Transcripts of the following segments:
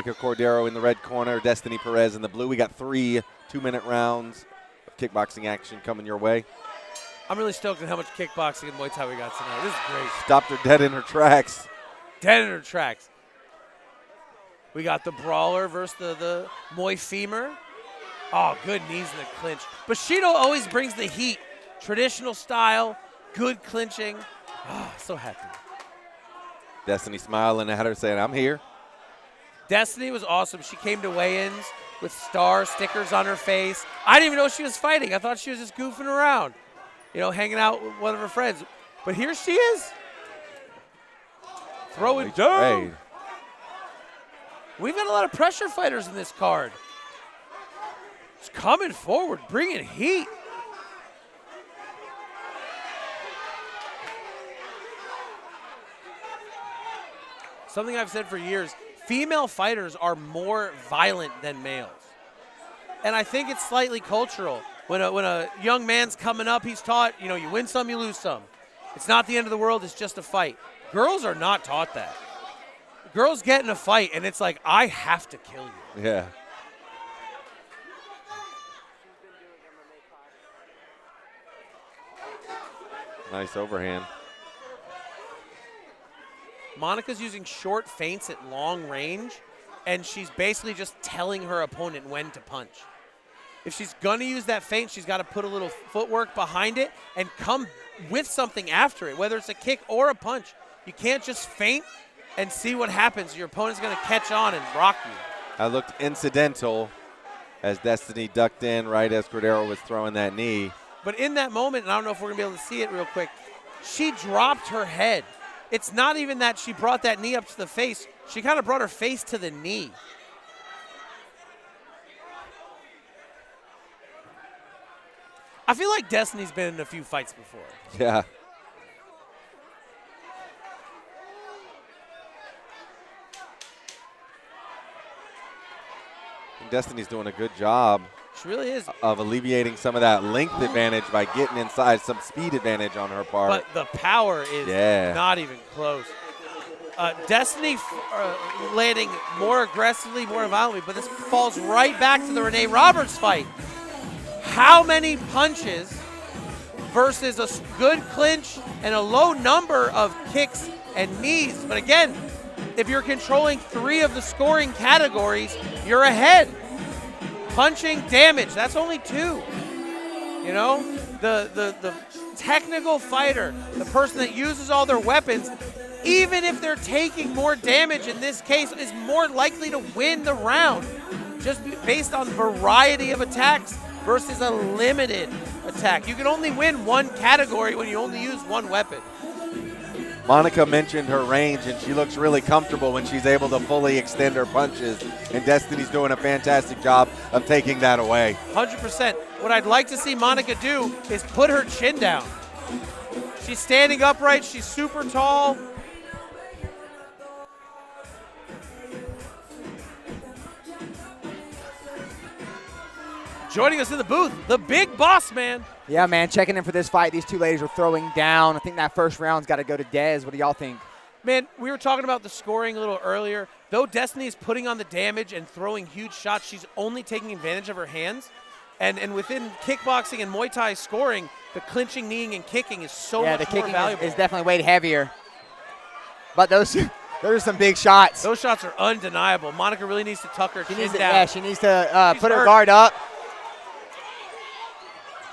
Monica Cordero in the red corner, Destiny Perez in the blue. We got 3 2-minute rounds of kickboxing action coming your way. I'm really stoked at how much kickboxing and Muay Thai we got tonight. This is great. Stopped her dead in her tracks. Dead in her tracks. We got the brawler versus the Muay femur. Oh, good knees in the clinch. Bushido always brings the heat. Traditional style, good clinching. Oh, so happy. Destiny smiling at her saying, I'm here. Destiny was awesome. She came to weigh-ins with star stickers on her face. I didn't even know she was fighting. I thought she was just goofing around, you know, hanging out with one of her friends. But here she is. Throwing down. We've got a lot of pressure fighters in this card. It's coming forward, bringing heat. Something I've said for years, female fighters are more violent than males. And I think it's slightly cultural. When a young man's coming up, he's taught, you know, you win some, you lose some. It's not the end of the world, it's just a fight. Girls are not taught that. Girls get in a fight, and it's like, I have to kill you. Yeah. Nice overhand. Monica's using short feints at long range, and she's basically just telling her opponent when to punch. If she's going to use that feint, she's got to put a little footwork behind it and come with something after it, whether it's a kick or a punch. You can't just feint and see what happens. Your opponent's going to catch on and rock you. That looked incidental as Destiny ducked in right as Cordero was throwing that knee. But in that moment, and I don't know if we're going to be able to see it real quick, she dropped her head. It's not even that she brought that knee up to the face. She kind of brought her face to the knee. I feel like Destiny's been in a few fights before. Yeah. And Destiny's doing a good job. She really is. Of alleviating some of that length advantage by getting inside, some speed advantage on her part. But the power is not even close. Destiny landing more aggressively, more violently, but this falls right back to the Renee Roberts fight. How many punches versus a good clinch and a low number of kicks and knees? But again, if you're controlling 3 of the scoring categories, you're ahead. Punching, damage, that's only 2. You know, the technical fighter, the person that uses all their weapons, even if they're taking more damage in this case, is more likely to win the round just based on variety of attacks versus a limited attack. You can only win one category when you only use one weapon. Monica mentioned her range, and she looks really comfortable when she's able to fully extend her punches, and Destiny's doing a fantastic job of taking that away. 100%. What I'd like to see Monica do is put her chin down. She's standing upright. She's super tall. Joining us in the booth, the big boss man. Yeah, man, checking in for this fight. These 2 ladies are throwing down. I think that first round's got to go to Dez. What do y'all think? Man, we were talking about the scoring a little earlier. Though Destiny is putting on the damage and throwing huge shots, she's only taking advantage of her hands. And within kickboxing and Muay Thai scoring, the clinching, kneeing, and kicking is so much more valuable. Yeah, the kicking is definitely way heavier. But those are some big shots. Those shots are undeniable. Monica really needs to tuck her chin down. Yeah, she needs to put her guard up.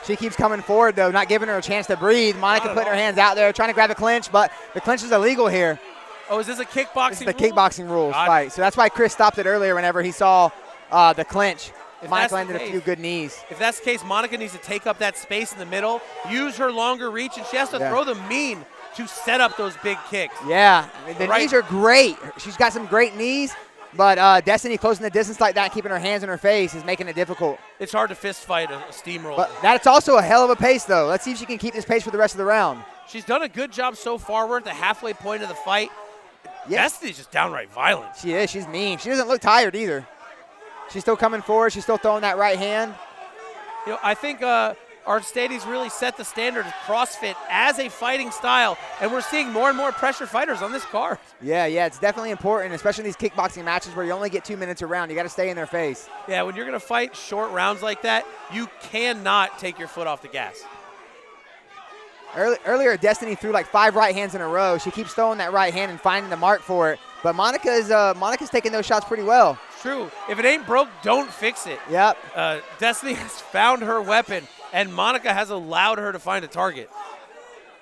She keeps coming forward, though, not giving her a chance to breathe. Monica putting her hands out there, trying to grab the clinch, but the clinch is illegal here. Oh, is this a kickboxing This is the kickboxing rules fight. So that's why Chris stopped it earlier whenever he saw the clinch. Monica landed a few good knees. If that's the case, Monica needs to take up that space in the middle, use her longer reach, and she has to throw them mean to set up those big kicks. Yeah, I mean, the knees are great. She's got some great knees. But Destiny closing the distance like that, keeping her hands in her face, is making it difficult. It's hard to fist fight a steamroller. But that's also a hell of a pace, though. Let's see if she can keep this pace for the rest of the round. She's done a good job so far. We're at the halfway point of the fight. Yes. Destiny's just downright violent. She is. She's mean. She doesn't look tired either. She's still coming forward. She's still throwing that right hand. You know, I think Aristides really set the standard of CrossFit as a fighting style, and we're seeing more and more pressure fighters on this card. Yeah, it's definitely important, especially in these kickboxing matches where you only get 2 minutes a round. You got to stay in their face. Yeah, when you're going to fight short rounds like that, you cannot take your foot off the gas. Earlier, Destiny threw like 5 right hands in a row. She keeps throwing that right hand and finding the mark for it. But Monica's taking those shots pretty well. True. If it ain't broke, don't fix it. Yep. Destiny has found her weapon, and Monica has allowed her to find a target.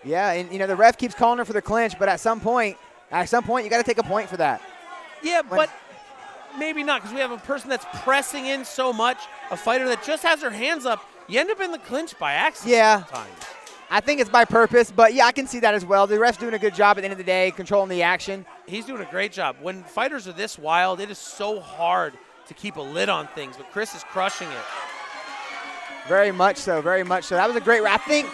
Yeah, and the ref keeps calling her for the clinch, but at some point, you got to take a point for that. Yeah, but maybe not, because we have a person that's pressing in so much, a fighter that just has her hands up. You end up in the clinch by accident. Yeah. Sometimes. I think it's by purpose, but yeah, I can see that as well. The ref's doing a good job at the end of the day, controlling the action. He's doing a great job. When fighters are this wild, it is so hard to keep a lid on things, but Chris is crushing it. Very much so, very much so. That was a great round. I think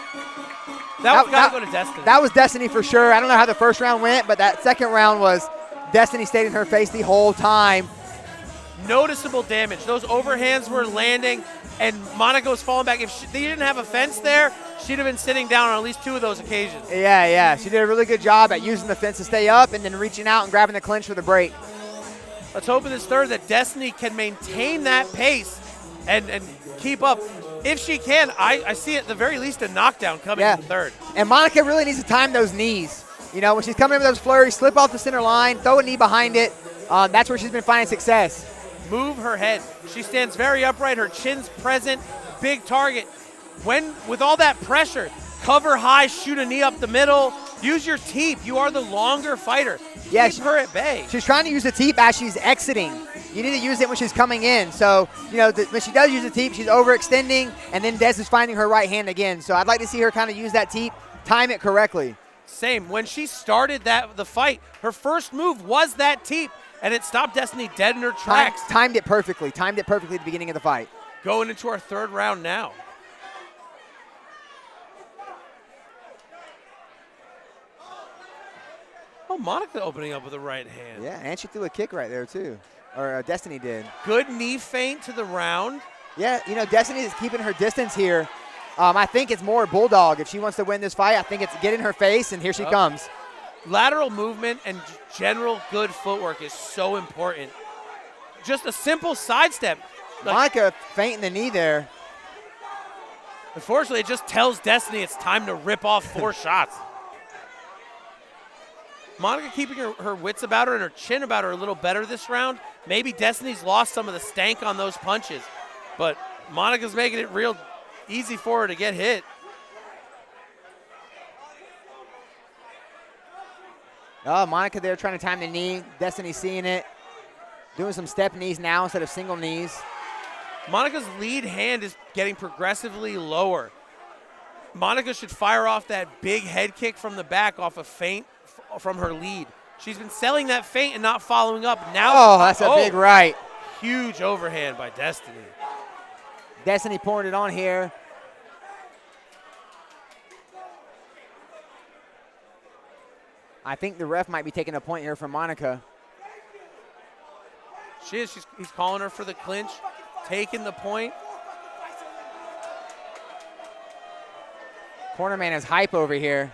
that got to go to Destiny. That was Destiny for sure. I don't know how the first round went, but that second round was Destiny stayed in her face the whole time. Noticeable damage. Those overhands were landing, and Monica was falling back. If they didn't have a fence there, she'd have been sitting down on at least 2 of those occasions. Yeah. She did a really good job at using the fence to stay up and then reaching out and grabbing the clinch for the break. Let's hope in this third that Destiny can maintain that pace and keep up. If she can, I see at the very least a knockdown coming in the third. And Monica really needs to time those knees. When she's coming in with those flurries, slip off the center line, throw a knee behind it. That's where she's been finding success. Move her head. She stands very upright. Her chin's present. Big target. With all that pressure, cover high, shoot a knee up the middle. Use your teep. You are the longer fighter. Yeah, Keep her at bay. She's trying to use the teep as she's exiting. You need to use it when she's coming in. So, when she does use the teep, she's overextending, and then Des is finding her right hand again. So I'd like to see her kind of use that teep, time it correctly. Same. When she started the fight, her first move was that teep, and it stopped Destiny dead in her tracks. Timed it perfectly at the beginning of the fight. Going into our third round now. Oh, Monica opening up with a right hand. Yeah, and she threw a kick right there too, or Destiny did. Good knee feint to the round. Yeah, Destiny is keeping her distance here. I think it's more Bulldog. If she wants to win this fight, I think it's get in her face, and here she comes. Lateral movement and general good footwork is so important. Just a simple sidestep. Monica feinting the knee there. Unfortunately, it just tells Destiny it's time to rip off 4 shots. Monica keeping her wits about her and her chin about her a little better this round. Maybe Destiny's lost some of the stank on those punches, but Monica's making it real easy for her to get hit. Oh, Monica there trying to time the knee. Destiny seeing it. Doing some step knees now instead of single knees. Monica's lead hand is getting progressively lower. Monica should fire off that big head kick from the back off a feint from her lead. She's been selling that feint and not following up. Now, that's a big right. Huge overhand by Destiny. Destiny pouring it on here. I think the ref might be taking a point here from Monica. She is. He's calling her for the clinch, taking the point. Corner man is hype over here.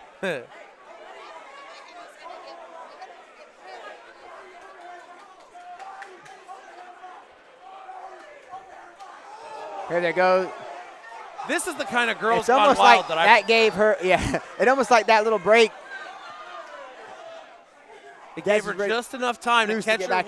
Here they go. This is the kind of girls it's gone almost wild like that gave her, it almost like that little break. It gave her just enough time to catch her